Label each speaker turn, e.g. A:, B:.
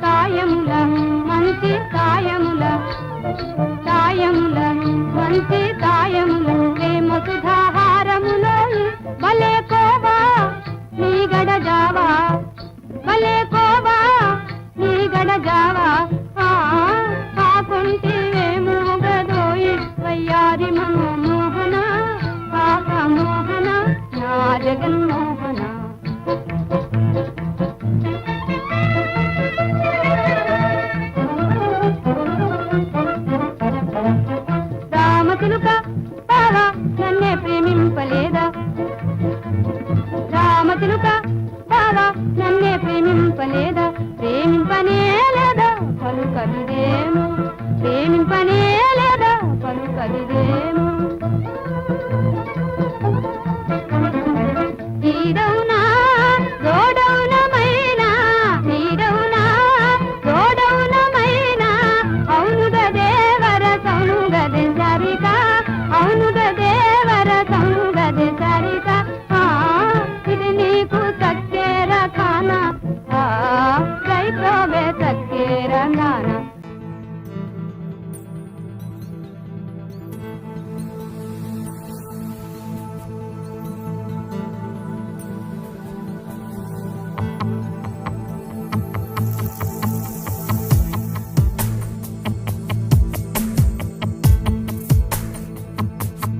A: కాయముల మంచి కాయముల కాయముల మంచి కాయముల ప్రేమ సుధాహారములో భలే కోవా నీ గడ జావా భలే కోవా నీ గడ జావా కాకుంటేమో గదోయి వయ్యారి మనోమోహన మోహన నా జగన్మోహన రామచిలుక బావా నన్నే ప్రేమింపలేదా రామచిలుక బావా నన్నే ప్రేమింపలేదా ప్రేమింపనే లేదా పలుకదిదేమో ప్రేమింపనే లేదా పలుకదిదేమో